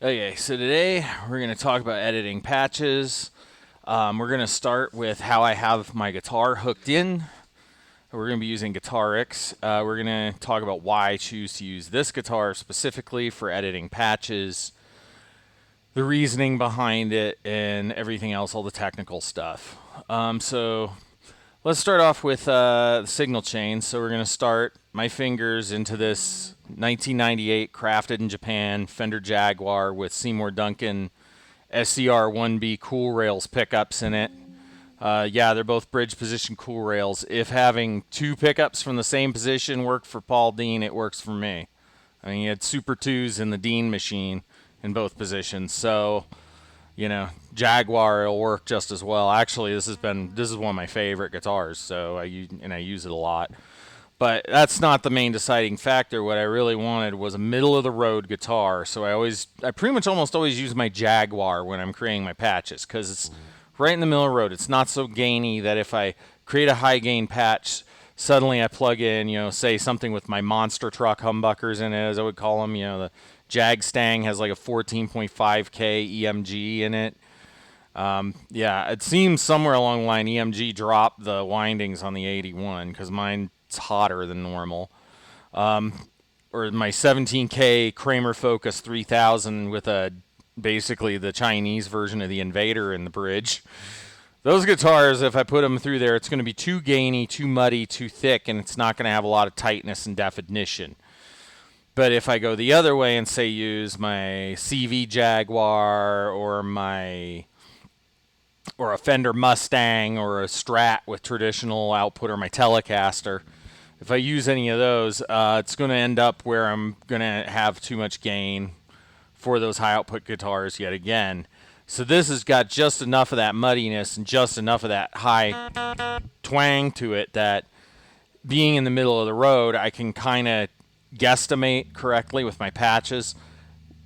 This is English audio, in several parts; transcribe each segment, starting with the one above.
Okay, so today we're going to talk about editing patches. We're going to start with how I have my guitar hooked in. We're going to be using Guitarix. We're going to talk about why I choose to use this guitar specifically for editing patches, the reasoning behind it, and everything else, all the technical stuff. So let's start off with the signal chain. So we're going to start my fingers into this 1998 crafted in Japan Fender Jaguar with Seymour Duncan SCR-1B cool rails pickups in it. Yeah, they're both bridge position cool rails. If having two pickups from the same position worked for Paul Dean, it works for me. I mean, he had Super 2s in the Dean machine in both positions. So, you know, Jaguar will work just as well. Actually, this is one of my favorite guitars, so I use it a lot. But that's not the main deciding factor. What I really wanted was a middle of the road guitar. So I pretty much almost always use my Jaguar when I'm creating my patches because it's right in the middle of the road. It's not so gainy that if I create a high gain patch, suddenly I plug in, say something with my monster truck humbuckers in it, as I would call them. The Jag Stang has like a 14.5K EMG in it. Yeah, it seems somewhere along the line EMG dropped the windings on the 81 because mine's hotter than normal. Or my 17K Kramer Focus 3000 with basically the Chinese version of the Invader in the bridge. Those guitars, if I put them through there, it's going to be too gainy, too muddy, too thick, and it's not going to have a lot of tightness and definition. But if I go the other way and say use my CV Jaguar or a Fender Mustang or a Strat with traditional output or my Telecaster, if I use any of those, it's going to end up where I'm going to have too much gain for those high output guitars yet again. So this has got just enough of that muddiness and just enough of that high twang to it that being in the middle of the road, I can kind of guesstimate correctly with my patches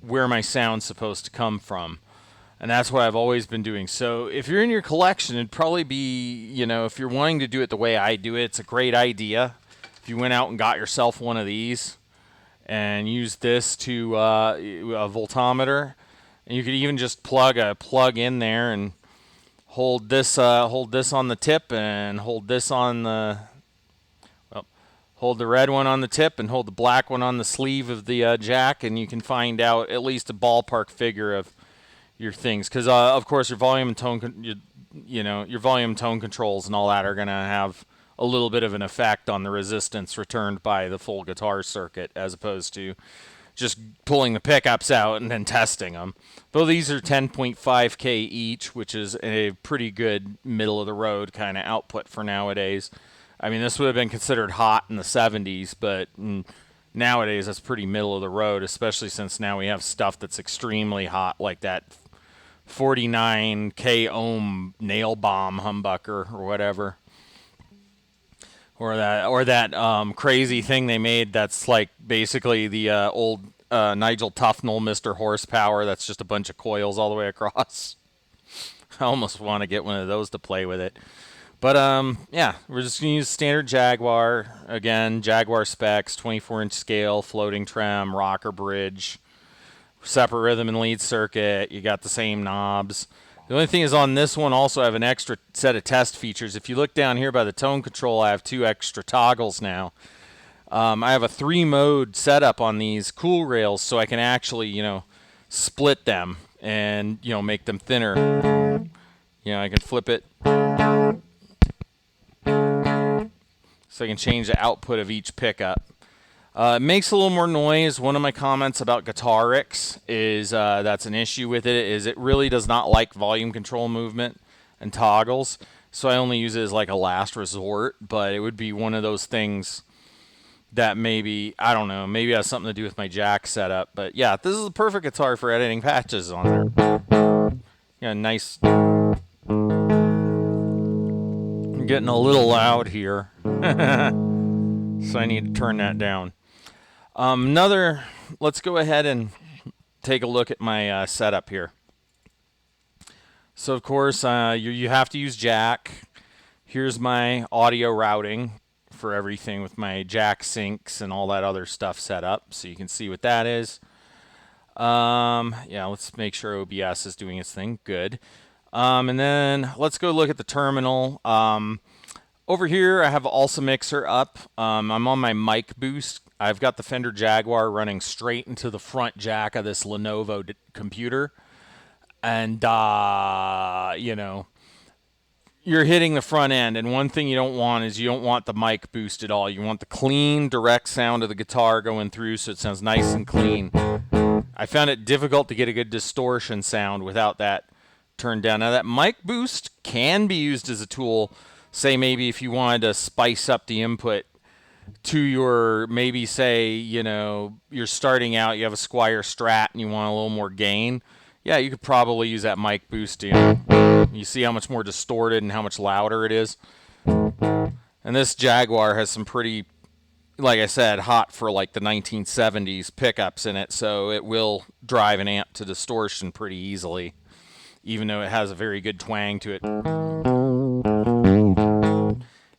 where my sound's supposed to come from. And that's what I've always been doing. So if you're in your collection, it'd probably be, if you're wanting to do it the way I do it, it's a great idea. If you went out and got yourself one of these and used this to a voltometer, and you could even just plug a plug in there and hold this on the tip and hold the red one on the tip and hold the black one on the sleeve of the jack, and you can find out at least a ballpark figure of your things. Because of course your volume and tone, your volume, tone controls, and all that are going to have a little bit of an effect on the resistance returned by the full guitar circuit, as opposed to just pulling the pickups out and then testing them. Though these are 10.5K each, which is a pretty good middle of the road kind of output for nowadays. I mean, this would have been considered hot in the 70s, but nowadays that's pretty middle of the road, especially since now we have stuff that's extremely hot, like that 49K ohm nail bomb humbucker or whatever. Or that crazy thing they made that's like basically the old Nigel Tufnell Mr. Horsepower. That's just a bunch of coils all the way across. I almost want to get one of those to play with it. But yeah, we're just going to use standard Jaguar. Again, Jaguar specs, 24-inch scale, floating trem, rocker bridge, separate rhythm and lead circuit. You got the same knobs. The only thing is on this one also I have an extra set of test features. If you look down here by the tone control, I have two extra toggles now. I have a 3-mode setup on these cool rails, so I can actually, split them and, make them thinner. I can flip it. So I can change the output of each pickup. It makes a little more noise. One of my comments about Guitarix is that's an issue with it, is it really does not like volume control movement and toggles. So I only use it as like a last resort, but it would be one of those things that maybe, I don't know, maybe has something to do with my jack setup. But yeah, this is the perfect guitar for editing patches on there. Yeah, nice. I'm getting a little loud here. So I need to turn that down. Let's go ahead and take a look at my setup here. So of course, you have to use jack. Here's my audio routing for everything with my jack syncs and all that other stuff set up, so you can see what that is. Yeah, let's make sure OBS is doing its thing. Good. And then let's go look at the terminal. Over here, I have Also Mixer up. I'm on my mic boost. I've got the Fender Jaguar running straight into the front jack of this Lenovo computer. And, you know, you're hitting the front end. And one thing you don't want is you don't want the mic boost at all. You want the clean, direct sound of the guitar going through so it sounds nice and clean. I found it difficult to get a good distortion sound without that turned down. Now, that mic boost can be used as a tool. Say maybe if you wanted to spice up the input to your, maybe say, you know, you're starting out, you have a Squier Strat and you want a little more gain. Yeah, you could probably use that mic boost. You see how much more distorted and how much louder it is. And this Jaguar has some pretty, like I said, hot for like the 1970s pickups in it, so it will drive an amp to distortion pretty easily, even though it has a very good twang to it.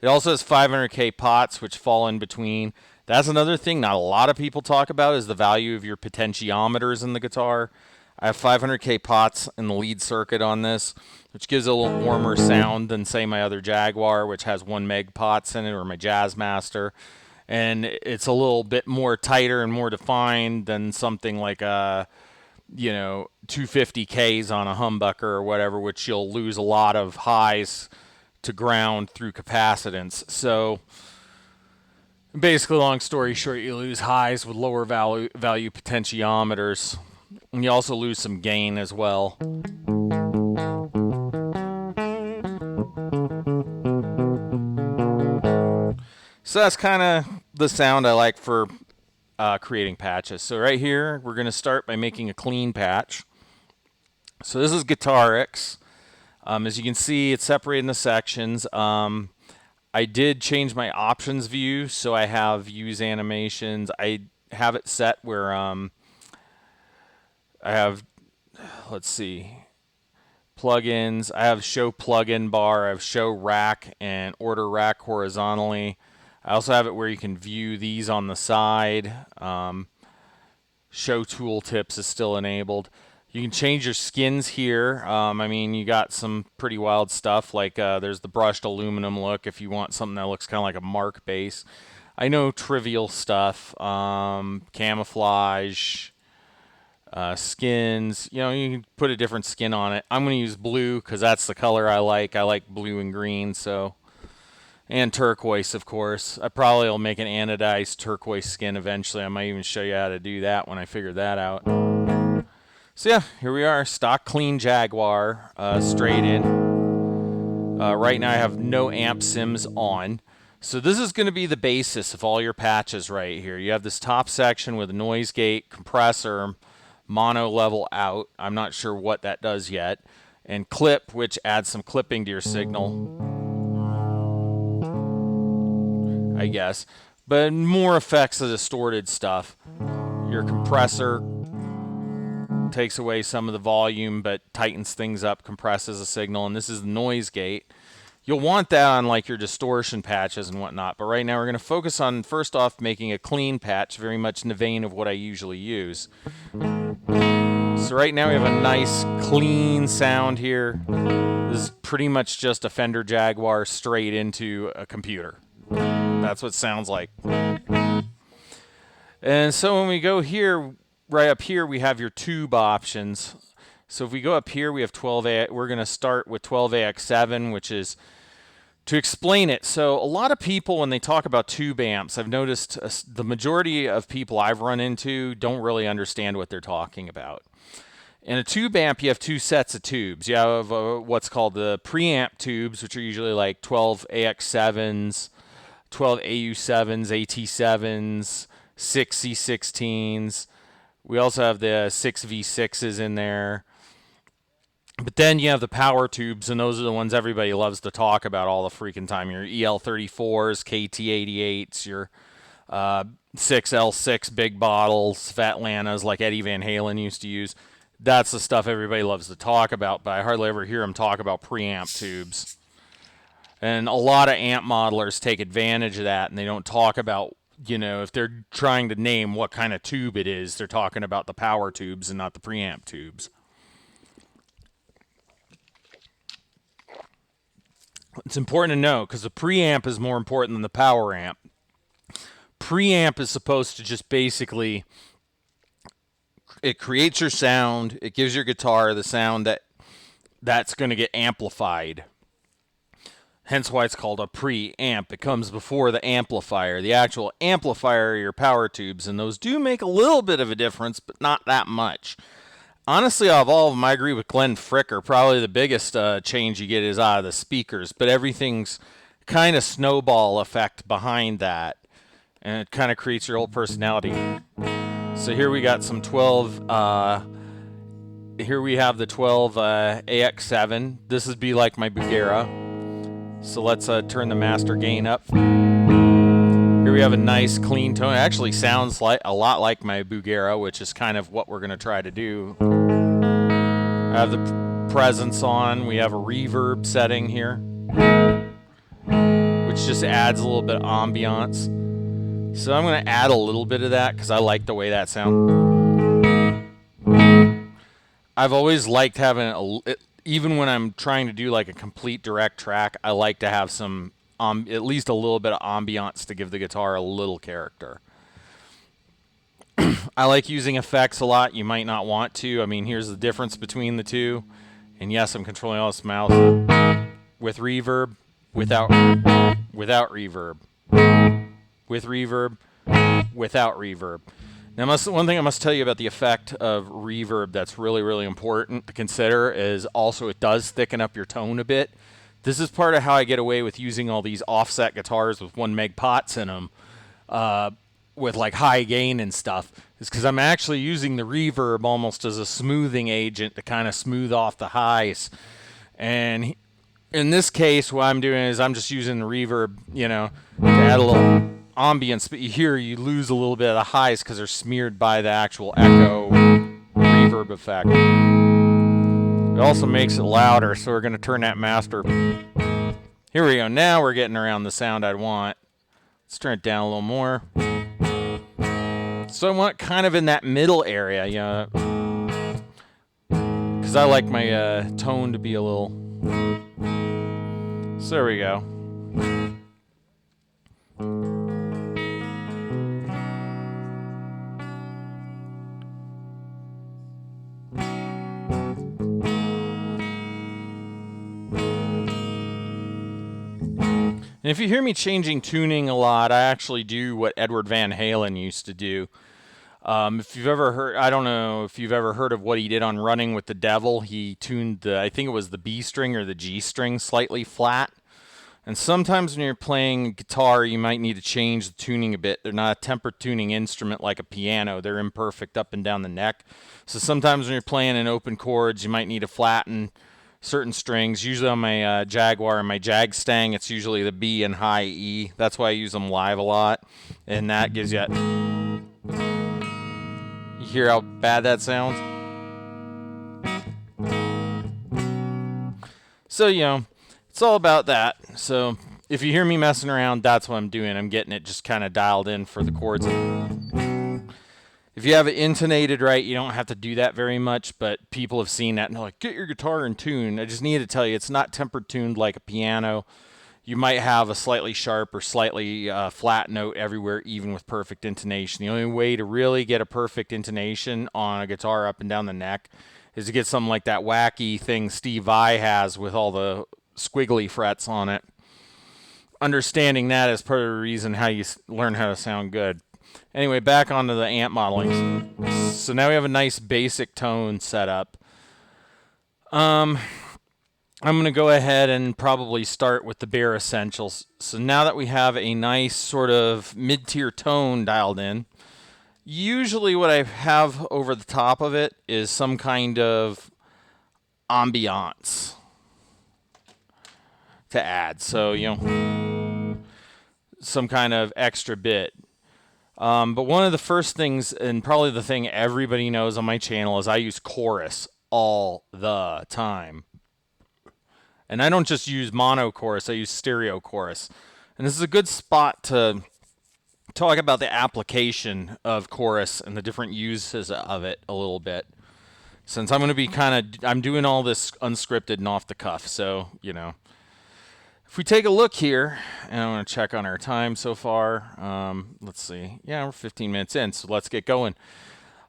It also has 500K pots, which fall in between. That's another thing not a lot of people talk about is the value of your potentiometers in the guitar. I have 500K pots in the lead circuit on this, which gives it a little warmer sound than, say, my other Jaguar, which has 1 meg pots in it, or my Jazzmaster. And it's a little bit more tighter and more defined than something like a, you know, 250Ks on a humbucker or whatever, which you'll lose a lot of highs to ground through capacitance. So basically, long story short, you lose highs with lower value potentiometers, and you also lose some gain as well. So that's kind of the sound I like for creating patches. So right here, we're going to start by making a clean patch. So this is Guitarix. As you can see, it's separated into sections. I did change my options view, so I have use animations. I have it set where I have, let's see, plugins. I have show plugin bar. I have show rack and order rack horizontally. I also have it where you can view these on the side. Show tooltips is still enabled. You can change your skins here. I mean, you got some pretty wild stuff, like there's the brushed aluminum look if you want something that looks kind of like a mark base. I know trivial stuff, camouflage, skins. You know, you can put a different skin on it. I'm going to use blue because that's the color I like. I like blue and green, so... And turquoise, of course. I probably will make an anodized turquoise skin eventually. I might even show you how to do that when I figure that out. So yeah, here we are. Stock clean Jaguar, straight in. Right now I have no amp sims on. So this is going to be the basis of all your patches right here. You have this top section with a noise gate, compressor, mono level out. I'm not sure what that does yet. And clip, which adds some clipping to your signal, I guess, but more affects the distorted stuff. Your compressor takes away some of the volume but tightens things up, compresses a signal, and this is the noise gate. You'll want that on like your distortion patches and whatnot, but right now we're going to focus on, first off, making a clean patch, very much in the vein of what I usually use. So right now we have a nice clean sound here. This is pretty much just a Fender Jaguar straight into a computer. That's what it sounds like. And so when we go here, right up here, we have your tube options. So if we go up here, we have 12A. We're going to start with 12AX7, which is to explain it. So a lot of people, when they talk about tube amps, I've noticed the majority of people I've run into don't really understand what they're talking about. In a tube amp, you have two sets of tubes. You have what's called the preamp tubes, which are usually like 12AX7s, 12AU7s, AT7s, 6C16s. We also have the 6V6s in there. But then you have the power tubes, and those are the ones everybody loves to talk about all the freaking time. Your EL34s, KT88s, your 6L6 big bottles, Fatlanas like Eddie Van Halen used to use. That's the stuff everybody loves to talk about, but I hardly ever hear them talk about preamp tubes. And a lot of amp modelers take advantage of that, and they don't talk about you know, if they're trying to name what kind of tube it is, they're talking about the power tubes and not the preamp tubes. It's important to know because the preamp is more important than the power amp. Preamp is supposed to just basically, it creates your sound, it gives your guitar the sound that's going to get amplified. Hence why it's called a preamp. It comes before the amplifier. The actual amplifier are your power tubes, and those do make a little bit of a difference, but not that much. Honestly, out of all of them, I agree with Glenn Fricker. Probably the biggest change you get is out of the speakers, but everything's kind of snowball effect behind that, and it kind of creates your whole personality. So here we got some 12. Here we have the 12 AX7. This would be like my Bugera. So let's turn the master gain up. Here we have a nice clean tone. It actually sounds like a lot like my Bugera, which is kind of what we're going to try to do. I have the presence on. We have a reverb setting here, which just adds a little bit of ambiance. So I'm going to add a little bit of that because I like the way that sounds. I've always liked having even when I'm trying to do like a complete direct track, I like to have some at least a little bit of ambiance to give the guitar a little character. I like using effects a lot. You might not want to. I mean, here's the difference between the two. And yes, I'm controlling all this mouse with reverb, without reverb, with reverb, without reverb. Now, one thing I must tell you about the effect of reverb that's really, really important to consider is also it does thicken up your tone a bit. This is part of how I get away with using all these offset guitars with 1 meg pots in them with like high gain and stuff. Is because I'm actually using the reverb almost as a smoothing agent to kind of smooth off the highs. And in this case, what I'm doing is I'm just using the reverb, you know, to add a little ambience, but you lose a little bit of the highs because they're smeared by the actual echo reverb effect. It also makes it louder, so we're going to turn that master. Here we go. Now we're getting around the sound I'd want. Let's turn it down a little more. So I want kind of in that middle area, you know, because I like my tone to be a little. So there we go. And if you hear me changing tuning a lot, I actually do what Edward Van Halen used to do. If you've ever heard, I don't know if you've ever heard of what he did on Running with the Devil. He tuned I think it was the B string or the G string slightly flat. And sometimes when you're playing guitar, you might need to change the tuning a bit. They're not a tempered tuning instrument like a piano. They're imperfect up and down the neck. So sometimes when you're playing in open chords, you might need to flatten certain strings. Usually on my Jaguar and my Jag Stang, it's usually the B and high E. That's why I use them live a lot. And that gives you... You hear how bad that sounds? So, you know, it's all about that. So if you hear me messing around, that's what I'm doing. I'm getting it just kind of dialed in for the chords. If you have it intonated right, you don't have to do that very much, but people have seen that and they're like, get your guitar in tune. I just need to tell you, it's not tempered tuned like a piano. You might have a slightly sharp or slightly flat note everywhere, even with perfect intonation. The only way to really get a perfect intonation on a guitar up and down the neck is to get something like that wacky thing Steve Vai has with all the squiggly frets on it. Understanding that is part of the reason how you learn how to sound good. Anyway, back onto the amp modeling. So now we have a nice basic tone set up. I'm going to go ahead and probably start with the bare essentials. So now that we have a nice sort of mid-tier tone dialed in, usually what I have over the top of it is some kind of ambiance to add. So, you know, some kind of extra bit. But one of the first things, and probably the thing everybody knows on my channel, is I use chorus all the time. And I don't just use mono chorus, I use stereo chorus. And this is a good spot to talk about the application of chorus and the different uses of it a little bit. Since I'm going to be I'm doing all this unscripted and off the cuff, so, you know. If we take a look here, and I want to check on our time so far. Let's see. Yeah, we're 15 minutes in, so let's get going.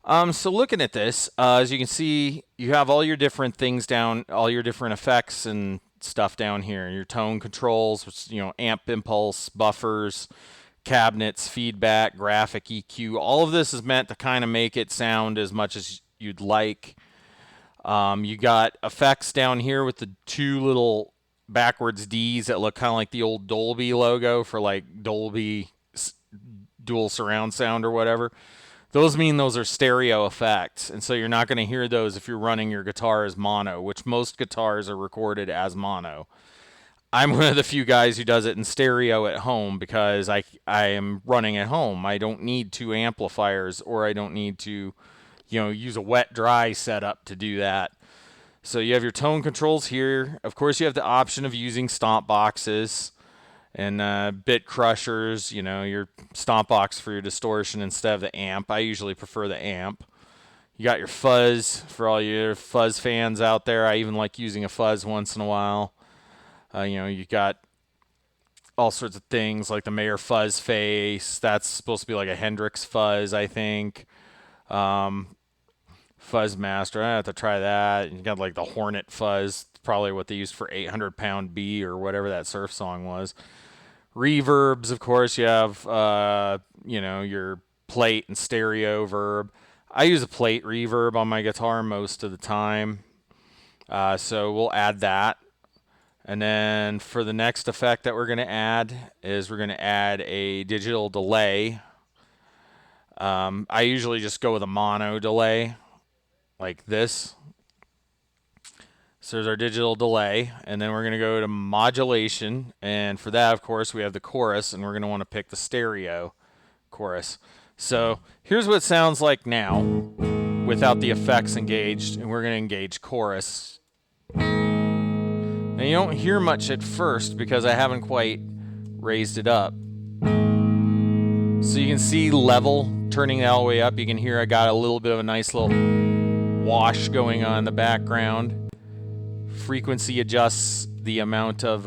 So looking at this, as you can see, you have all your different things down, all your different effects and stuff down here. Your tone controls, which, you know, amp impulse, buffers, cabinets, feedback, graphic, EQ. All of this is meant to kind of make it sound as much as you'd like. You got effects down here with the two little backwards D's that look kind of like the old Dolby logo for like Dolby dual surround sound or whatever. Those mean those are stereo effects, and so you're not going to hear those if you're running your guitar as mono, which most guitars are recorded as mono. I'm one of the few guys who does it in stereo at home because I am running at home. I don't need two amplifiers, or I don't need to, you know, use a wet-dry setup to do that. So you have your tone controls here. Of course, you have the option of using stomp boxes and bit crushers, you know, your stomp box for your distortion instead of the amp. I usually prefer the amp. You got your fuzz for all your fuzz fans out there. I even like using a fuzz once in a while. You know, you got all sorts of things like the Mayer fuzz face. That's supposed to be like a Hendrix fuzz, I think. Fuzz master, I have to try that. You got like the Hornet fuzz, probably what they used for 800-pound B or whatever that surf song was. Reverbs, of course, you have, you know, your plate and stereo verb. I use a plate reverb on my guitar most of the time, so we'll add that. And then for the next effect that we're going to add is we're going to add a digital delay. I usually just go with a mono delay like this. So there's our digital delay, and then we're going to go to modulation, and for that, of course, we have the chorus, and we're going to want to pick the stereo chorus. So here's what it sounds like now without the effects engaged, and we're going to engage chorus. Now you don't hear much at first because I haven't quite raised it up. So you can see level turning it all the way up. You can hear I got a little bit of a nice little wash going on in the background. Frequency adjusts the amount of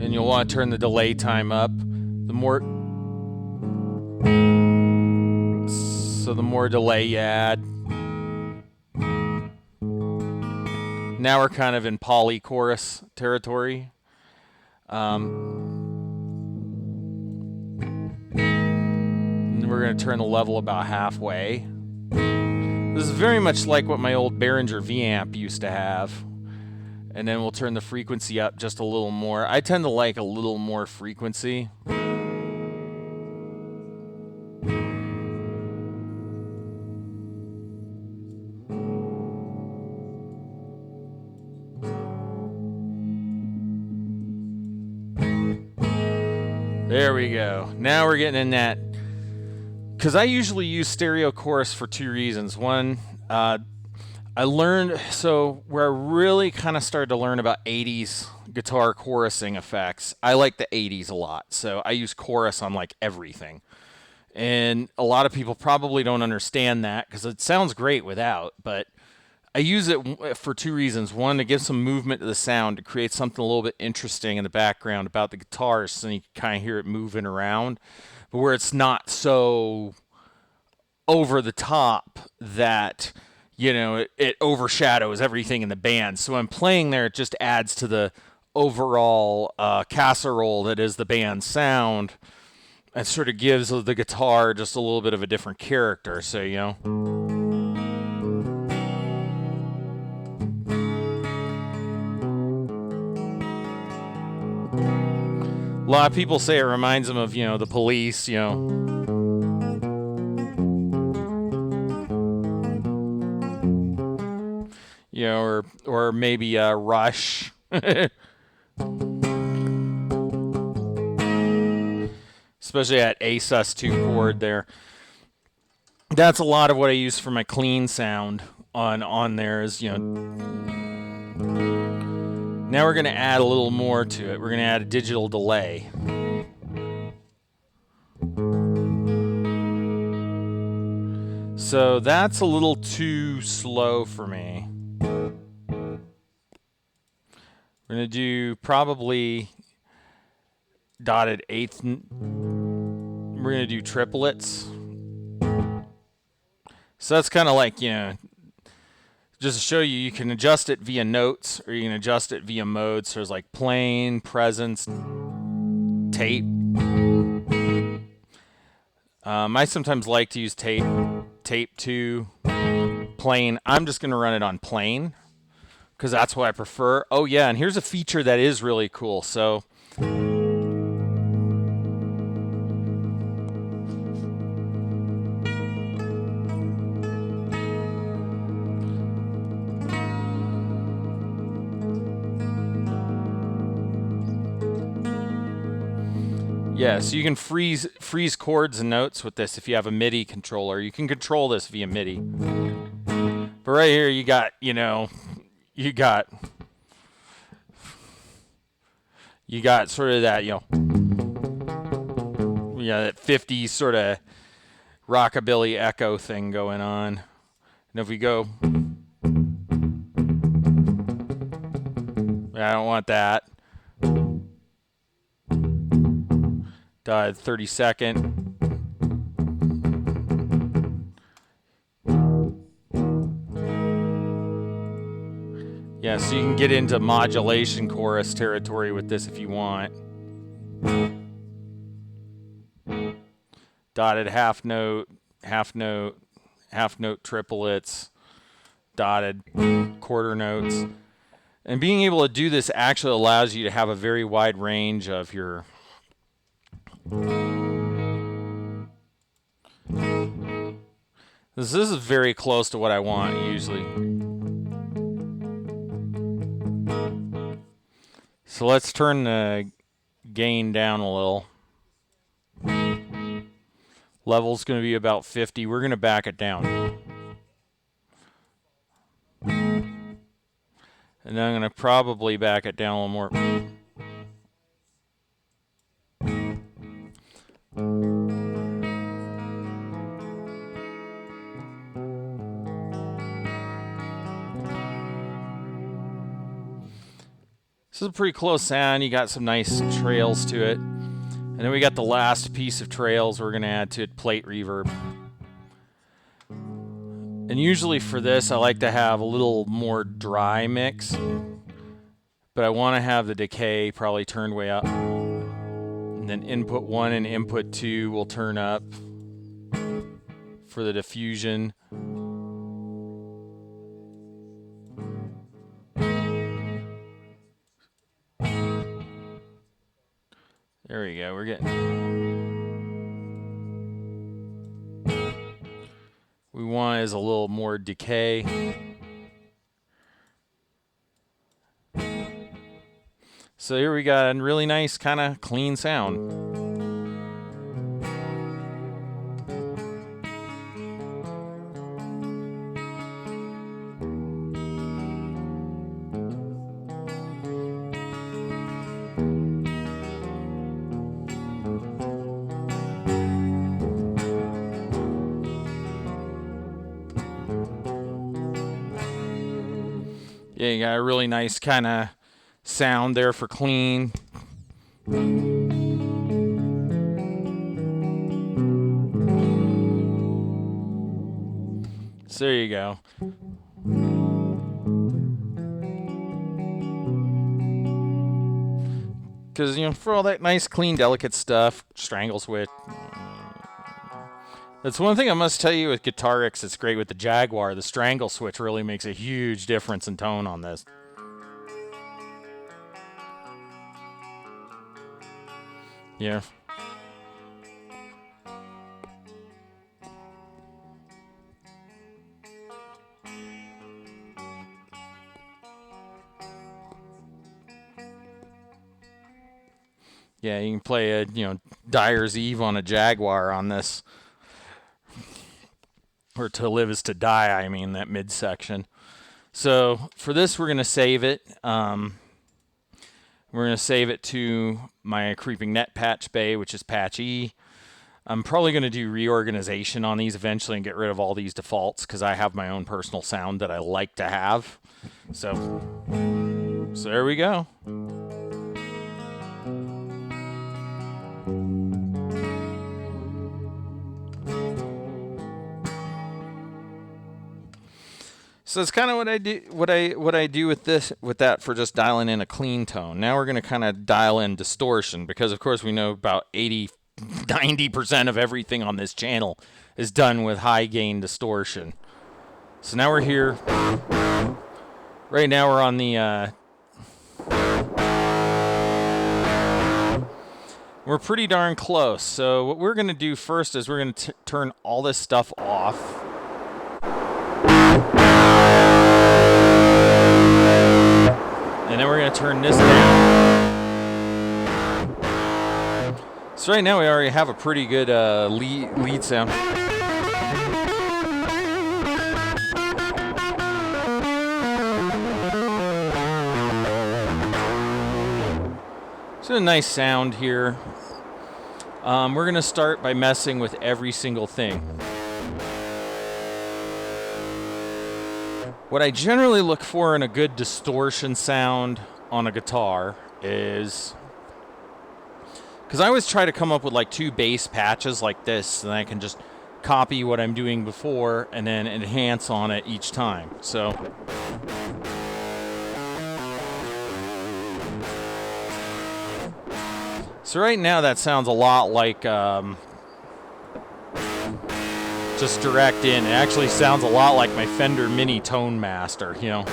and you'll want to turn the delay time up. The more delay you add. Now we're kind of in poly chorus territory. We're going to turn the level about halfway. This is very much like what my old Behringer V-amp used to have. And then we'll turn the frequency up just a little more. I tend to like a little more frequency. There we go. Now we're getting in that. Because I usually use stereo chorus for two reasons. One, I learned, so where I really kind of started to learn about 80s guitar chorusing effects, I like the 80s a lot. So I use chorus on like everything. And a lot of people probably don't understand that because it sounds great without, but I use it for two reasons. One, to give some movement to the sound, to create something a little bit interesting in the background about the guitar so you can kind of hear it moving around. But where it's not so over the top that, you know, it overshadows everything in the band. So when I'm playing there, it just adds to the overall casserole that is the band's sound and sort of gives the guitar just a little bit of a different character. So, you know. A lot of people say it reminds them of, you know, the Police, you know. You know, or maybe Rush. Especially that A sus2 chord there. That's a lot of what I use for my clean sound on there is, you know. Now we're going to add a little more to it. We're going to add a digital delay. So that's a little too slow for me. We're going to do probably dotted eighth. We're going to do triplets. So that's kind of like, you know, just to show you, you can adjust it via notes or you can adjust it via modes. So there's like plain, presence, tape. I sometimes like to use tape 2, plain. I'm just going to run it on plain because that's what I prefer. Oh yeah, and here's a feature that is really cool. So yeah, so you can freeze chords and notes with this if you have a MIDI controller. You can control this via MIDI. But right here you got, you know, you got sort of that, you know, that 50s sort of rockabilly echo thing going on. And if we go, I don't want that. 30-second. Yeah, so you can get into modulation chorus territory with this if you want. Dotted half note, half note, half note triplets, dotted quarter notes. And being able to do this actually allows you to have a very wide range of your This is very close to what I want usually. So let's turn the gain down a little. Level's going to be about 50. We're going to back it down. And then I'm going to probably back it down a little more. This is a pretty close sound. You got some nice trails to it. And then we got the last piece of trails we're going to add to it, plate reverb. And usually for this, I like to have a little more dry mix. But I want to have the decay probably turned way up. And then input 1 and input 2 will turn up for the diffusion. There we go. We're getting. We want is a little more decay. So here we got a really nice kind of clean sound. Yeah, you got a really nice kind of sound there for clean. So there you go. Because, you know, for all that nice, clean, delicate stuff, strangle switch. That's one thing I must tell you with Guitarix. It's great with the Jaguar. The strangle switch really makes a huge difference in tone on this. Yeah. Yeah, you can play a, Dyer's Eve on a Jaguar on this. Or To Live Is To Die, I mean, that midsection. So for this, we're going to save it. We're going to save it to my creepingnet patch bay, which is patch E. I'm probably going to do reorganization on these eventually and get rid of all these defaults because I have my own personal sound that I like to have. So there we go. So that's kind of what I do. What I do with that for just dialing in a clean tone. Now we're going to kind of dial in distortion because, of course, we know about 90% of everything on this channel is done with high gain distortion. So now we're here. Right now we're on the. We're pretty darn close. So what we're going to do first is we're going to turn all this stuff off. And then we're going to turn this down. So right now we already have a pretty good lead sound. So a nice sound here. We're going to start by messing with every single thing. What I generally look for in a good distortion sound on a guitar is, because I always try to come up with like 2 bass patches like this, and I can just copy what I'm doing before and then enhance on it each time. So right now that sounds a lot like just direct in. It actually sounds a lot like my Fender Mini Tone Master, you know.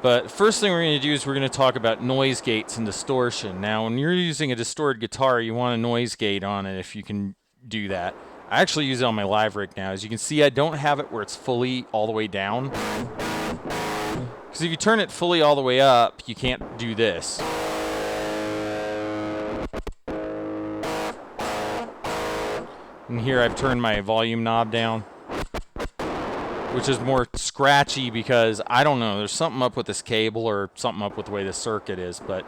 But first thing we're going to do is we're going to talk about noise gates and distortion. Now, when you're using a distorted guitar, you want a noise gate on it if you can do that. I actually use it on my live rig now. As you can see, I don't have it where it's fully all the way down. Because if you turn it fully all the way up, you can't do this. And here I've turned my volume knob down, which is more scratchy because, I don't know, there's something up with this cable or something up with the way the circuit is, but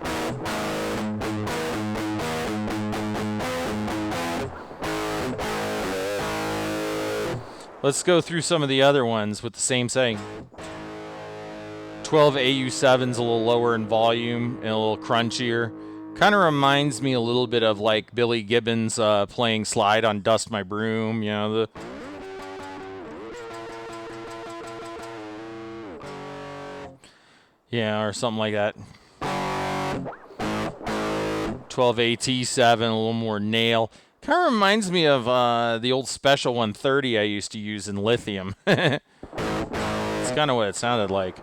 let's go through some of the other ones with the same setting. 12 AU7's a little lower in volume and a little crunchier. Kind of reminds me a little bit of like Billy Gibbons playing Slide on Dust My Broom, you know, yeah, or something like that. 12 AT7, a little more nail. Kind of reminds me of the old Special 130 I used to use in Lithium. It's kind of what it sounded like.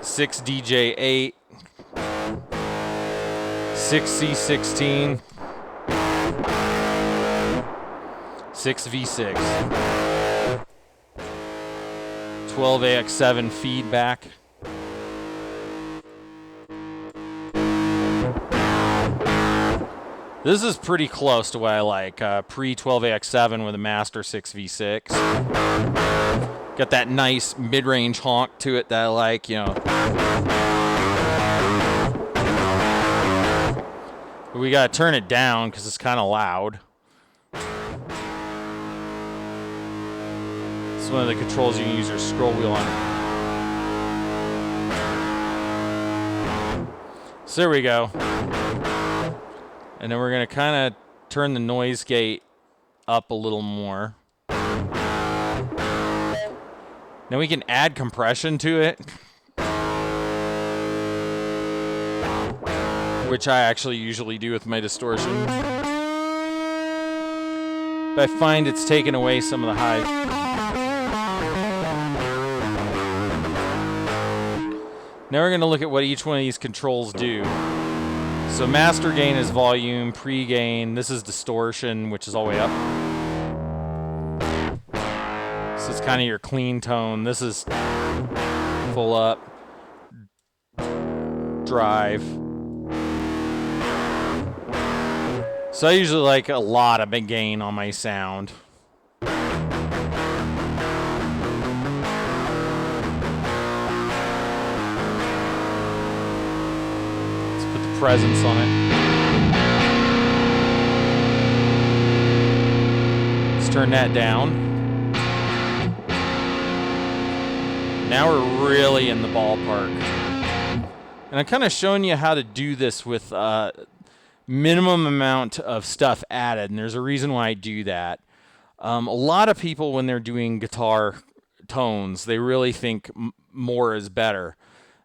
6 DJ8, 6 C16, 6 V6, 12 AX7 feedback. This is pretty close to what I like. Pre-12AX7 with a Master 6V6. Got that nice mid-range honk to it that I like, you know. But we gotta turn it down because it's kind of loud. It's one of the controls you can use your scroll wheel on. So there we go. And then we're going to kind of turn the noise gate up a little more. Now we can add compression to it, which I actually usually do with my distortion. But I find it's taken away some of the highs. Now we're going to look at what each one of these controls do. So master gain is volume, pre-gain, this is distortion, which is all the way up. So it's kind of your clean tone. This is full up, drive. So I usually like a lot of gain on my sound. Let's put the presence on it. Let's turn that down. Now we're really in the ballpark. And I'm kind of showing you how to do this with minimum amount of stuff added, and there's a reason why I do that. A lot of people, when they're doing guitar tones, they really think more is better.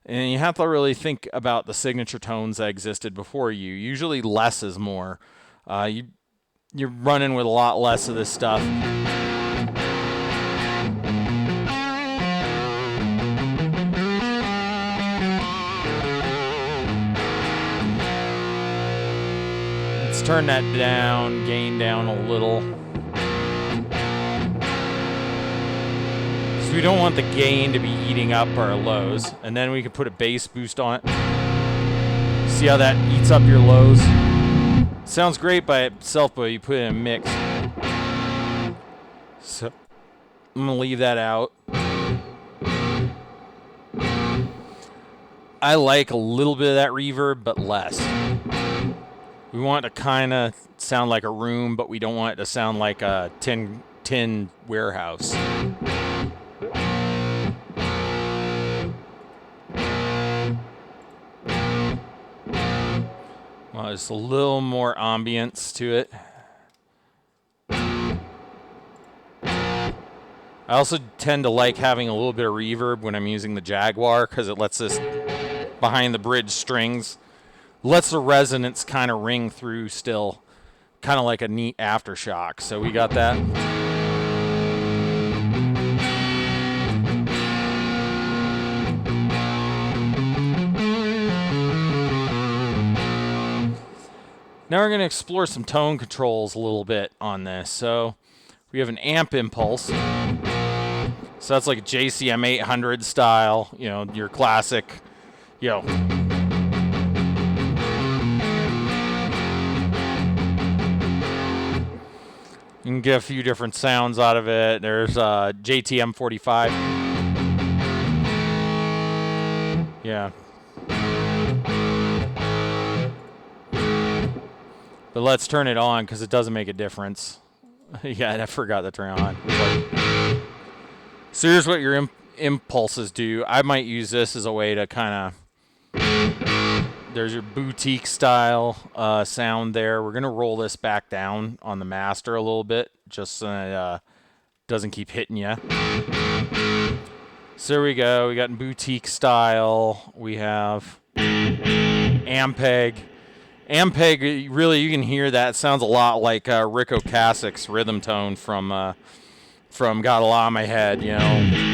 And you have to really think about the signature tones that existed before you. Usually less is more. You're running with a lot less of this stuff. Let's turn that down, gain down a little. Because we don't want the gain to be eating up our lows. And then we can put a bass boost on it. See how that eats up your lows? Sounds great by itself, but you put it in a mix. So I'm gonna leave that out. I like a little bit of that reverb, but less. We want it to kind of sound like a room, but we don't want it to sound like a tin warehouse. Well, there's a little more ambience to it. I also tend to like having a little bit of reverb when I'm using the Jaguar because it lets this behind the bridge strings, lets the resonance kind of ring through still, kind of like a neat aftershock. So we got that. Now we're going to explore some tone controls a little bit on this. So we have an amp impulse. So that's like a JCM 800 style, you know, your classic, you know. You can get a few different sounds out of it. There's JTM 45. Yeah. But let's turn it on because it doesn't make a difference. Yeah, I forgot to turn it on. So here's what your impulses do. I might use this as a way to kind of... There's your boutique style sound there. We're going to roll this back down on the master a little bit just so it doesn't keep hitting you. So there we go. We got boutique style. We have Ampeg. Ampeg, really, you can hear that. It sounds a lot like Rick Ocasek's rhythm tone from Got a Lot on My Head, you know.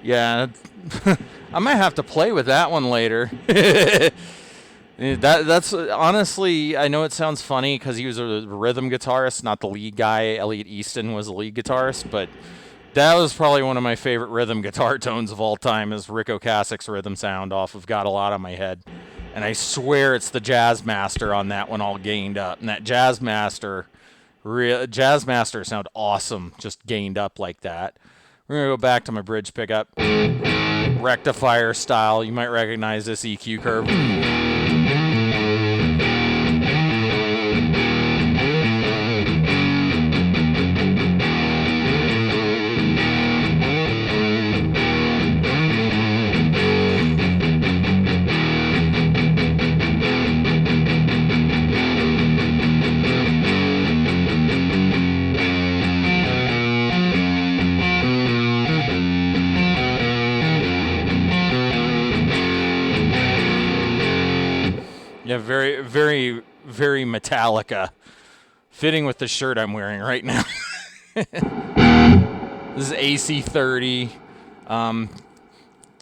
Yeah, I might have to play with that one later. That's honestly, I know it sounds funny because he was a rhythm guitarist, not the lead guy. Elliot Easton was the lead guitarist, but that was probably one of my favorite rhythm guitar tones of all time is Rick Ocasek's rhythm sound off of Got a Lot on My Head. And I swear it's the Jazz Master on that one all gained up. And that Jazz Master sound awesome, just gained up like that. We're going to go back to my bridge pickup. Rectifier style. You might recognize this EQ curve. Yeah, very, very, very Metallica fitting with the shirt I'm wearing right now. This is AC30.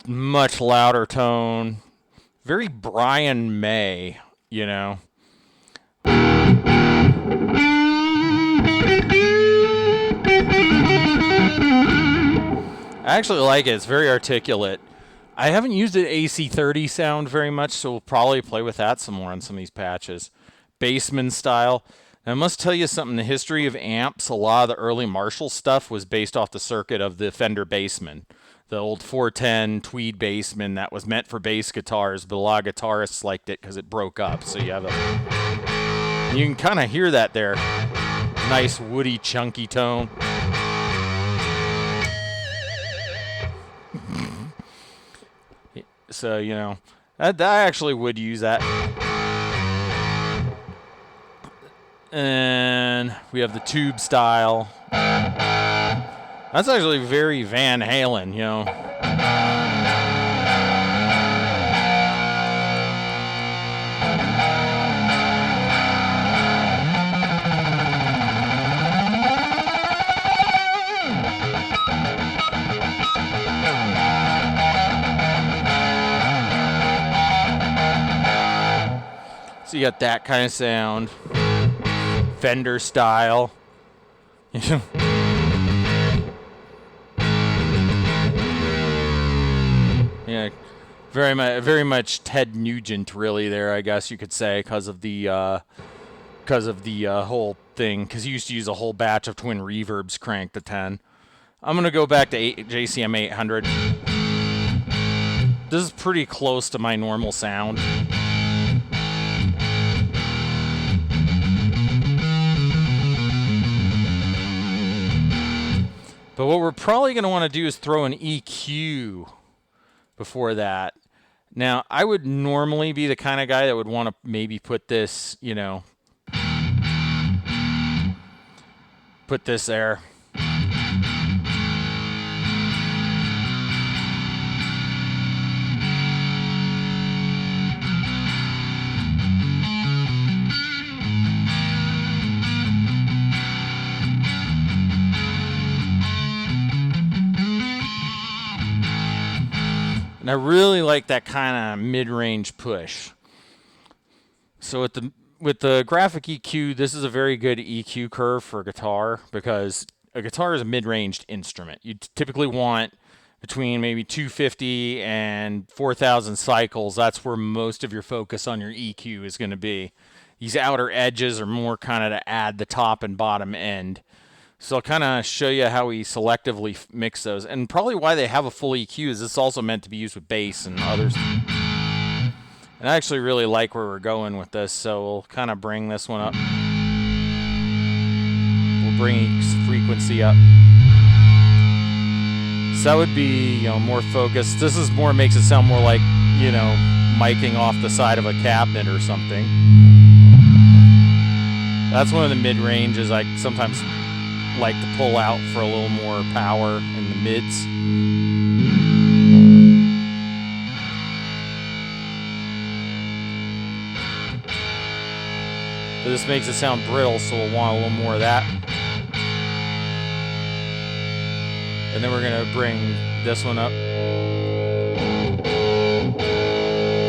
Much louder tone. Very Brian May, you know. I actually like it. It's very articulate. I haven't used an AC30 sound very much, so we'll probably play with that some more on some of these patches. Bassman style. Now, I must tell you something. The history of amps, a lot of the early Marshall stuff was based off the circuit of the Fender Bassman. The old 410 Tweed Bassman that was meant for bass guitars, but a lot of guitarists liked it because it broke up. So you have a... You can kind of hear that there. Nice, woody, chunky tone. So, you know, I actually would use that. And we have the tube style. That's actually very Van Halen, you know. So you got that kind of sound. Fender style. Yeah, very much Ted Nugent, really. There, I guess you could say, because of the whole thing. Because he used to use a whole batch of twin reverbs cranked to 10. I'm gonna go back to JCM 800. This is pretty close to my normal sound. But what we're probably going to want to do is throw an EQ before that. Now, I would normally be the kind of guy that would want to maybe put this, you know, put this there. And I really like that kind of mid-range push. So with the graphic EQ, this is a very good EQ curve for a guitar, because a guitar is a mid-ranged instrument. You typically want between maybe 250 and 4,000 cycles. That's where most of your focus on your EQ is going to be. These outer edges are more kind of to add the top and bottom end. So I'll kind of show you how we selectively mix those. And probably why they have a full EQ is it's also meant to be used with bass and others. And I actually really like where we're going with this, so we'll kind of bring this one up. We'll bring frequency up. So that would be, you know, more focused. This is more, makes it sound more like, you know, miking off the side of a cabinet or something. That's one of the mid-ranges I sometimes like to pull out for a little more power in the mids. But this makes it sound brittle, so we'll want a little more of that. And then we're gonna bring this one up.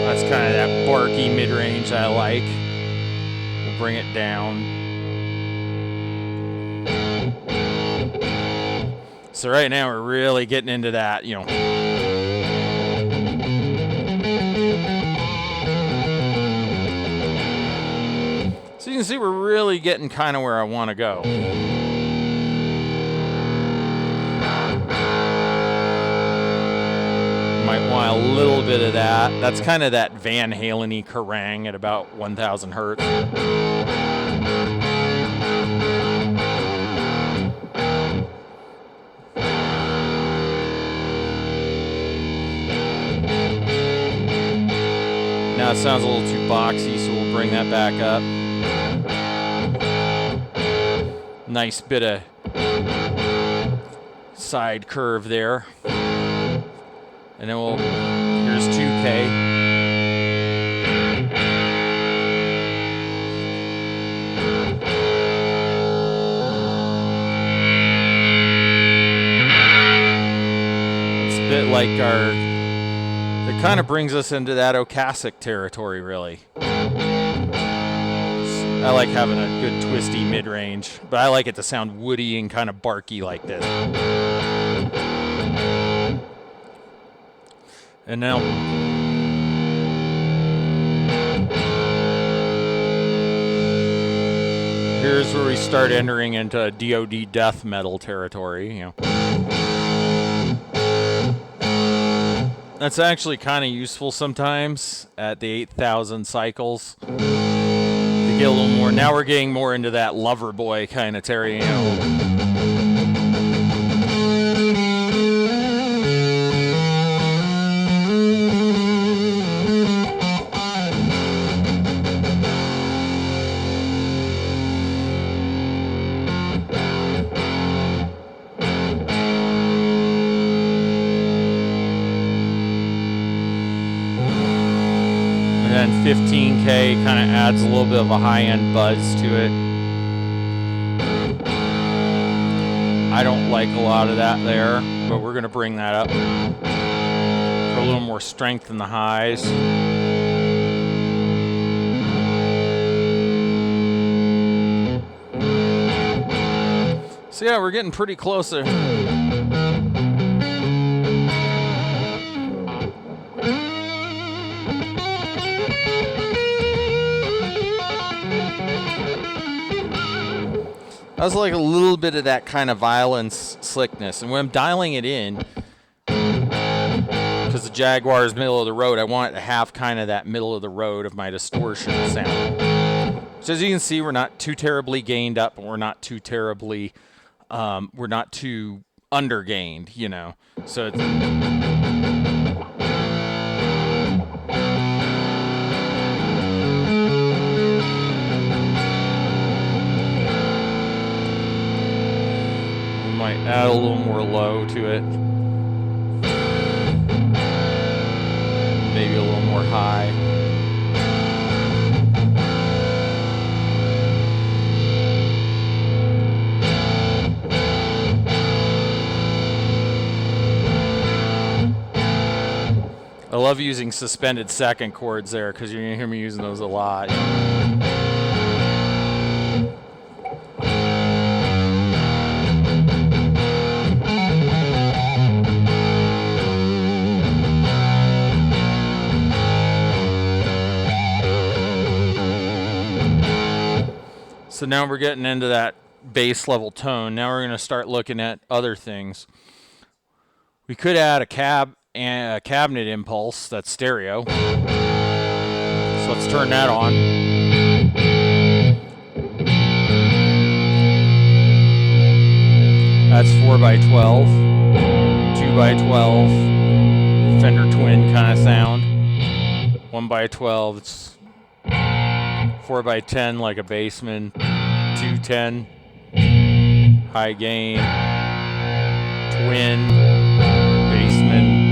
That's kind of that barky mid-range I like. We'll bring it down. So right now we're really getting into that, you know. So you can see we're really getting kind of where I want to go. Might want a little bit of that. That's kind of that Van Halen-y Kerrang at about 1,000 hertz. Now it sounds a little too boxy, so we'll bring that back up. Nice bit of side curve there. And then here's 2K. like our... It kind of brings us into that Okasic territory, really. I like having a good twisty mid-range, but I like it to sound woody and kind of barky like this. And now... Here's where we start entering into DoD death metal territory, you know. That's actually kind of useful sometimes at the 8,000 cycles to get a little more. Now we're getting more into that lover boy kind of territory, you know. And 15K kind of adds a little bit of a high-end buzz to it. I don't like a lot of that there, but we're going to bring that up for a little more strength in the highs. So yeah, we're getting pretty close there. I was like a little bit of that kind of violence slickness. And when I'm dialing it in, because the Jaguar is middle of the road, I want it to have kind of that middle of the road of my distortion sound. So as you can see, we're not too terribly gained up, and we're not too terribly, we're not too undergained, you know. So it's... Might add a little more low to it. Maybe a little more high. I love using suspended second chords there because you're going to hear me using those a lot. So now we're getting into that bass level tone. Now we're going to start looking at other things. We could add a cabinet impulse that's stereo. So let's turn that on. That's 4x12, 2x12, Fender Twin kind of sound. 1x12, it's 4x10 like a Bassman, 210, high gain, Twin, Bassman.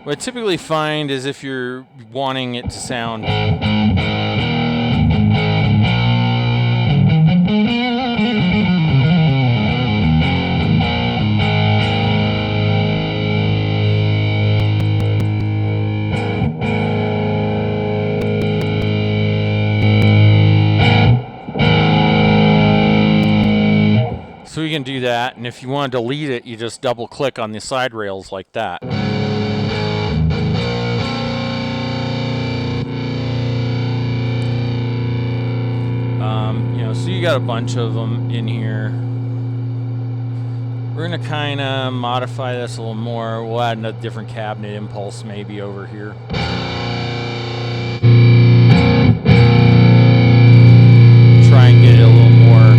What I typically find is if you're wanting it to sound so you can do that, and if you want to delete it, you just double click on the side rails like that. You know, so you got a bunch of them in here. We're gonna kind of modify this a little more. We'll add a different cabinet impulse maybe over here. Try and get it a little more.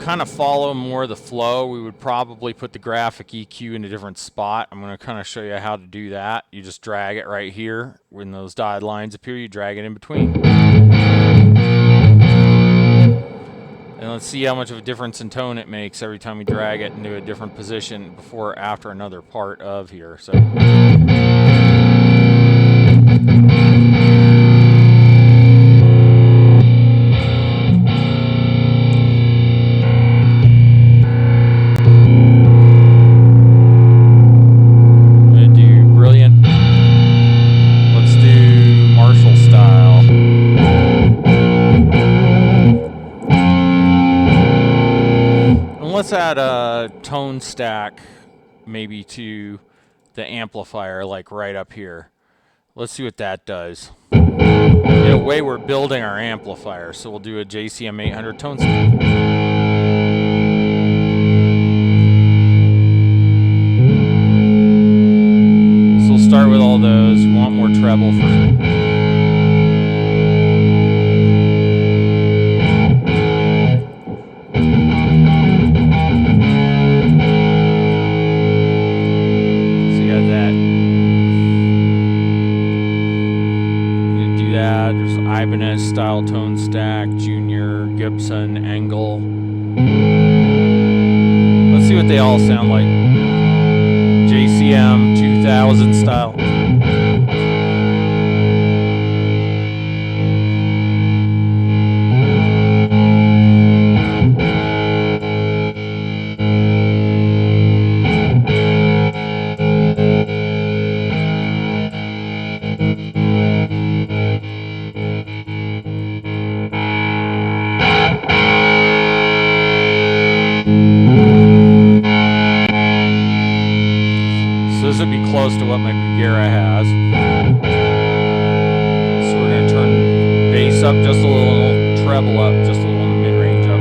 Kind of follow more the flow, we would probably put the graphic EQ in a different spot. I'm going to kind of show you how to do that. You just drag it right here. When those dotted lines appear, you drag it in between. And And let's see how much of a difference in tone it makes every time we drag it into a different position before or after another part of here. So. Let's add a tone stack maybe to the amplifier, like right up here. Let's see what that does. In a way, we're building our amplifier, so we'll do a JCM 800 tone stack. So we'll start with all those. We want more treble for... style tone stack, Junior, Gibson, Angle. Let's see what they all sound like. JCM 2000 style. This would be close to what my Guitarix has. So we're going to turn bass up just a little, treble up just a little, mid-range up.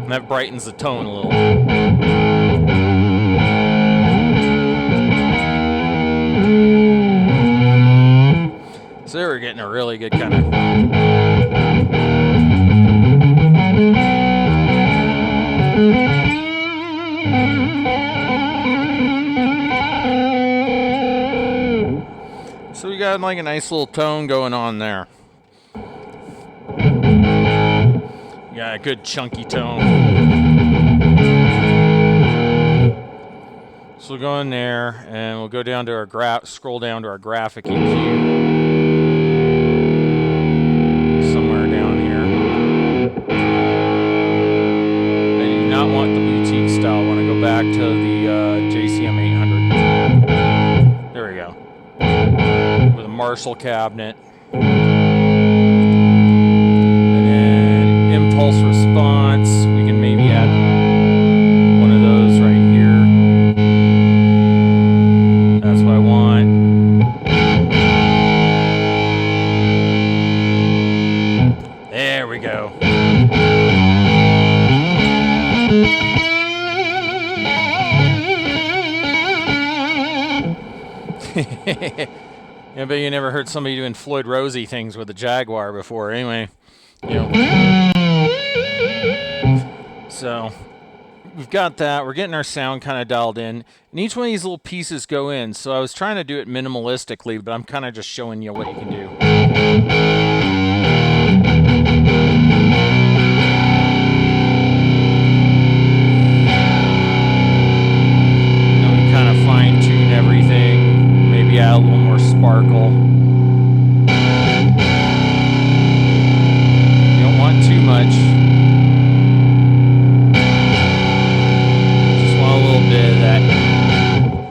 And that brightens the tone a little. So we're getting a really good kind of... So we got like a nice little tone going on there. Got a good chunky tone. So we'll go in there and we'll go down to our scroll down to our graphic EQ. Somewhere down here. I do not want the boutique style. I want to go back to the JCM 800. There we go. With a Marshall cabinet. And then impulse response. We can maybe add one of those right here. That's what I want. There we go. Yeah, but you never heard somebody doing Floyd Rosey things with a Jaguar before. Anyway, you know. So we've got that. We're getting our sound kind of dialed in. And each one of these little pieces go in. So I was trying to do it minimalistically, but I'm kind of just showing you what you can do. Add a little more sparkle. You don't want too much. Just want a little bit of that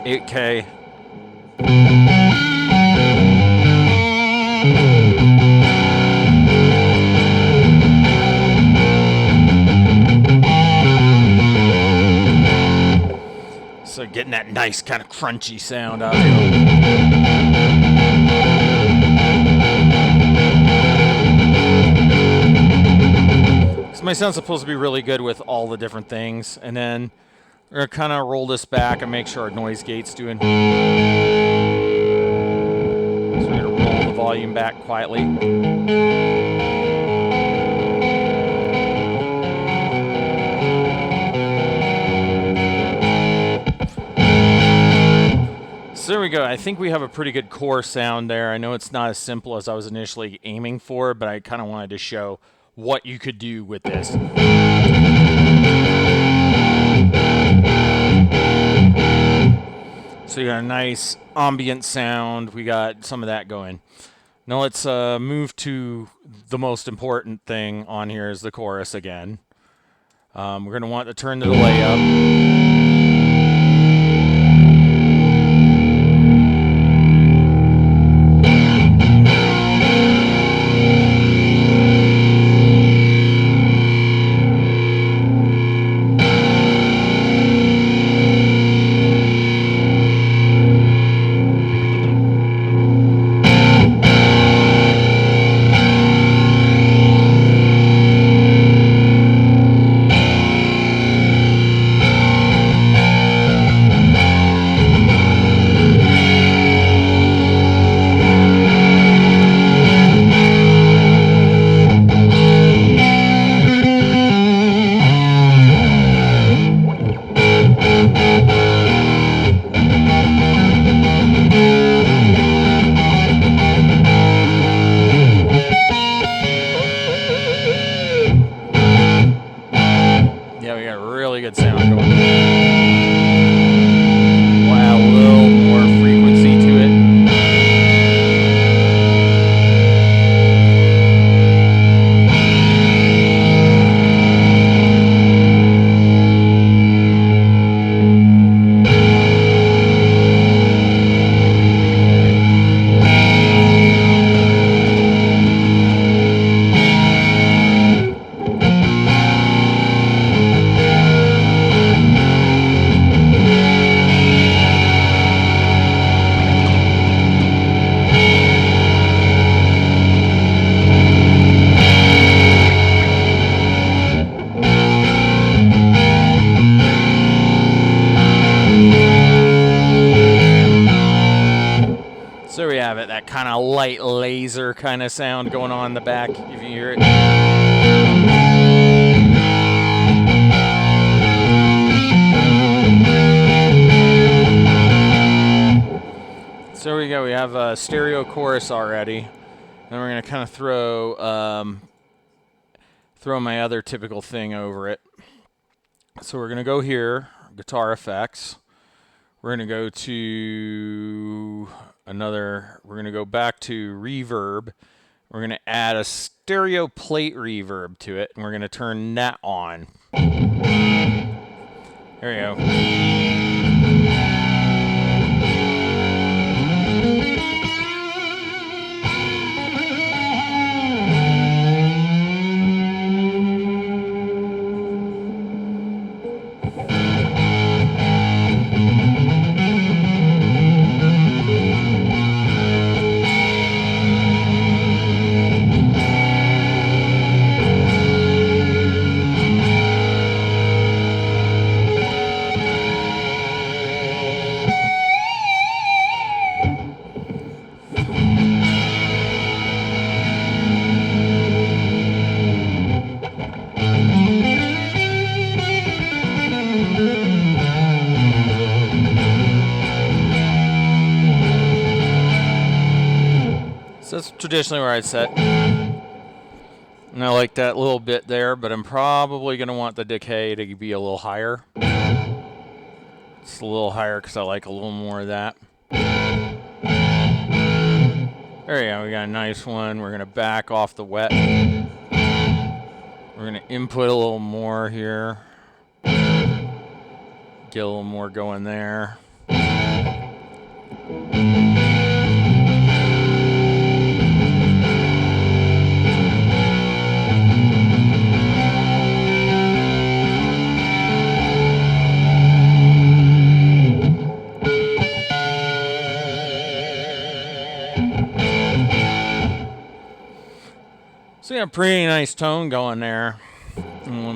8K. So getting that nice kind of crunchy sound out here. So my sound's supposed to be really good with all the different things. And then we're going to kind of roll this back and make sure our noise gate's doing. So we're going to roll the volume back quietly. So there we go. I think we have a pretty good core sound there. I know it's not as simple as I was initially aiming for, but I kind of wanted to show what you could do with this. So you got a nice ambient sound. We got some of that going. Now let's move to the most important thing on here is the chorus again. We're going to want to turn the delay up. Yeah, we got really good sound going. We'll add a little more frequency to it. So there we have it, that kind of light laser kind of sound going on in the back, if you hear it. So there we go, we have a stereo chorus already. Then we're going to kind of throw my other typical thing over it. So we're going to go here, guitar effects. We're going to go to we're going to go back to reverb. We're going to add a stereo plate reverb to it, and we're going to turn that on. There we go. So that's traditionally where I'd set. And I like that little bit there, but I'm probably going to want the decay to be a little higher. It's a little higher because I like a little more of that. There you go, we got a nice one. We're going to back off the wet. We're going to input a little more here. Get a little more going there. So we got a pretty nice tone going there.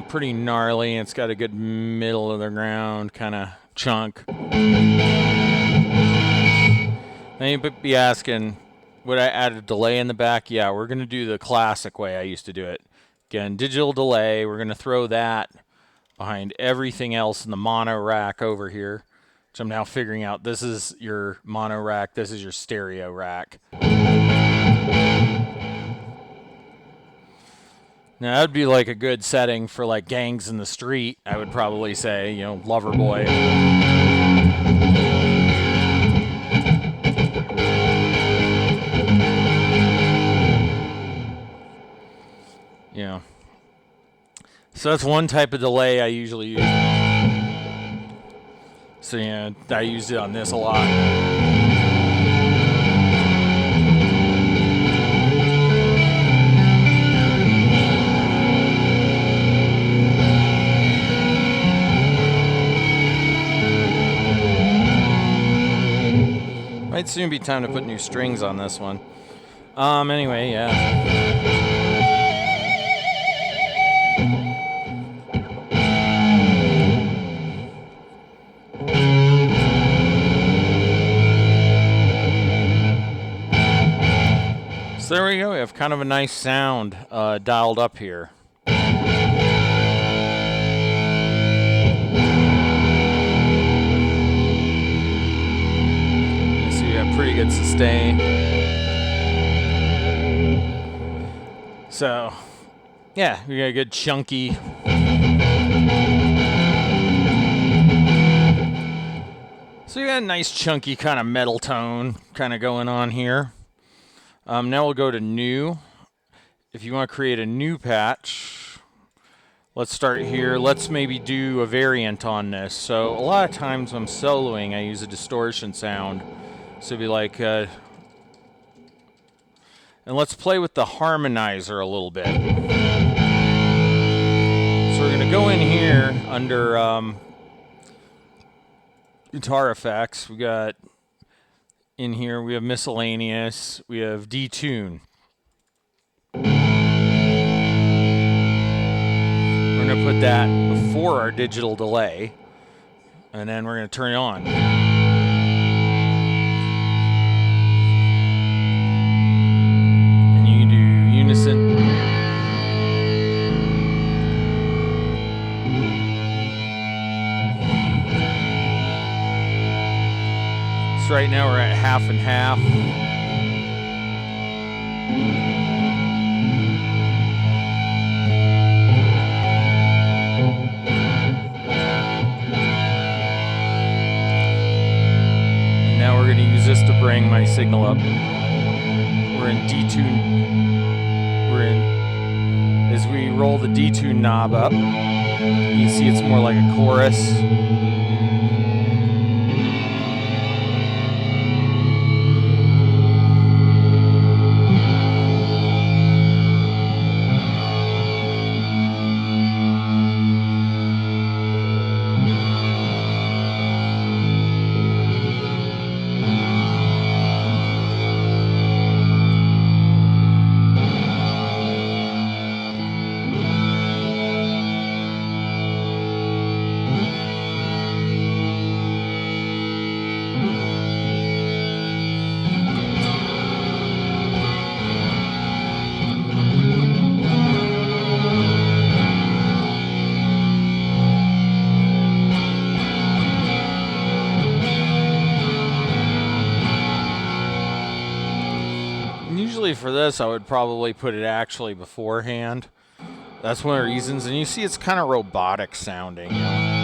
Pretty gnarly. It's got a good middle of the ground kind of chunk. Now you'd be asking, would I add a delay in the back? Yeah, we're going to do the classic way I used to do it. Again, digital delay. We're going to throw that behind everything else in the mono rack over here. which I'm now figuring out this is your mono rack, this is your stereo rack. Now that would be like a good setting for like gangs in the street, I would probably say, you know, Loverboy. You know. So that's one type of delay I usually use. So yeah, I used it on this a lot. Might soon be time to put new strings on this one. Anyway, yeah. So there we go. We have kind of a nice sound dialed up here. So you have pretty good sustain. So, yeah, we got a good chunky. So you got a nice chunky kind of metal tone kind of going on here. Now we'll go to new. If you want to create a new patch, let's start here. Let's maybe do a variant on this. So a lot of times when I'm soloing, I use a distortion sound. So it'd be like, and let's play with the harmonizer a little bit. So we're going to go in here under guitar effects. We got in here, we have miscellaneous, we have detune. We're going to put that before our digital delay, and then we're going to turn it on. And you can do unison. So right now we're at half and half. Now we're going to use this to bring my signal up. We're in detune. We're in, as we roll the detune knob up, you see it's more like a chorus. Usually for this, I would probably put it actually beforehand. That's one of the reasons. And you see it's kind of robotic sounding, you know?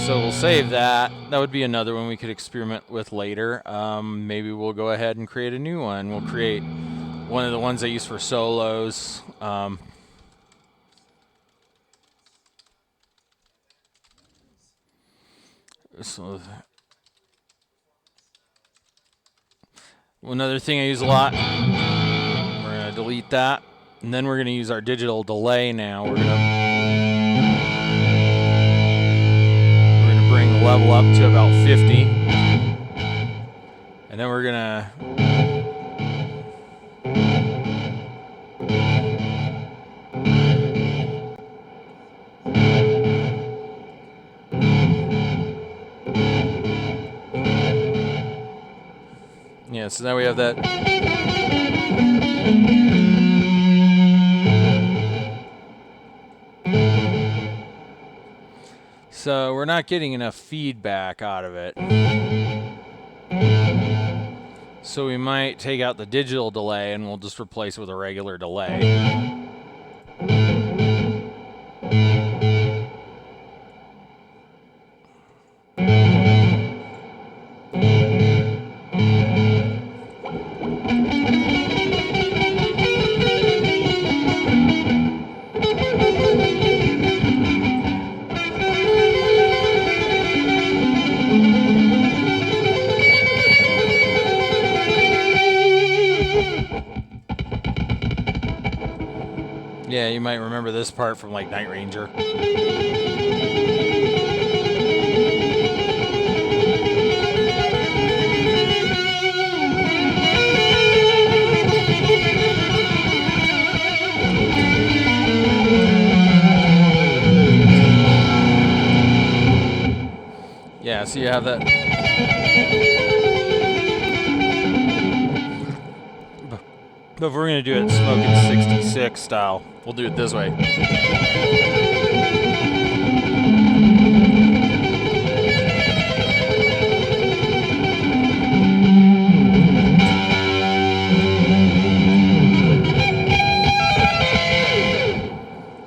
So we'll save that. That would be another one we could experiment with later. Maybe we'll go ahead and create a new one. We'll create one of the ones I use for solos. So another thing I use a lot, we're going to delete that. And then we're going to use our digital delay now. We're going to level up to about 50. And then we're gonna so now we have that. So we're not getting enough feedback out of it. So we might take out the digital delay and we'll just replace it with a regular delay. Yeah, you might remember this part from like Night Ranger. Yeah, so you have that. But if we're going to do it Smoking 66 style, we'll do it this way.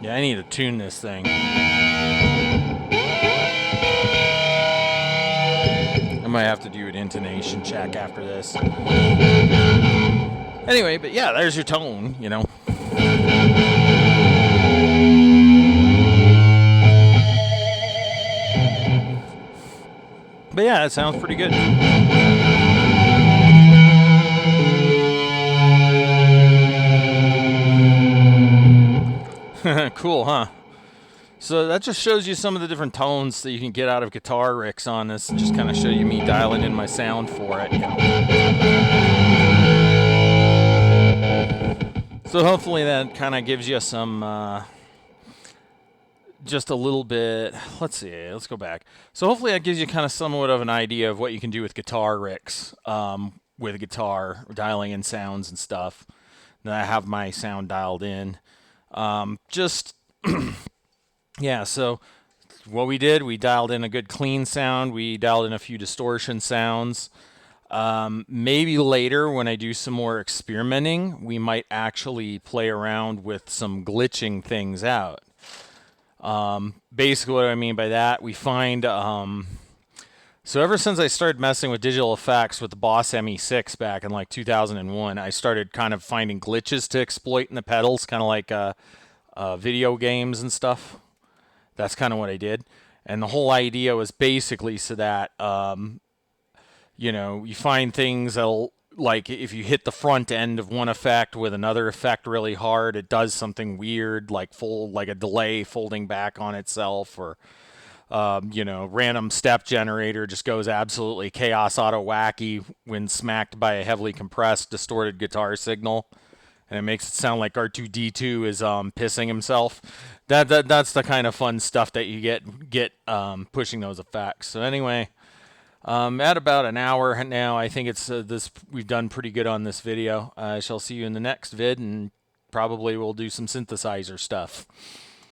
Yeah, I need to tune this thing. I might have to do an intonation check after this. Anyway, but yeah, there's your tone, you know. But yeah, it sounds pretty good. Cool, huh? So that just shows you some of the different tones that you can get out of Guitarix on this. Just kind of show you me dialing in my sound for it. You know? So hopefully that kind of gives you some, just a little bit. Let's see. Let's go back. So hopefully that gives you kind of somewhat of an idea of what you can do with Guitarix, with a guitar, dialing in sounds and stuff. Then I have my sound dialed in. Yeah, so what we did, we dialed in a good clean sound. We dialed in a few distortion sounds. Maybe later when I do some more experimenting, we might actually play around with some glitching things out. Basically what I mean by that, we find, so ever since I started messing with digital effects with the Boss ME6 back in like 2001, I started kind of finding glitches to exploit in the pedals, kind of like video games and stuff. That's kind of what I did. And the whole idea was basically so that, you know, you find things that'll, like if you hit the front end of one effect with another effect really hard, it does something weird, like like a delay folding back on itself, or you know, random step generator just goes absolutely chaos auto wacky when smacked by a heavily compressed distorted guitar signal, and it makes it sound like R2-D2 is pissing himself. That's the kind of fun stuff that you get pushing those effects. So anyway, at about an hour now, I think it's we've done pretty good on this video. I shall see you in the next vid, and probably we'll do some synthesizer stuff.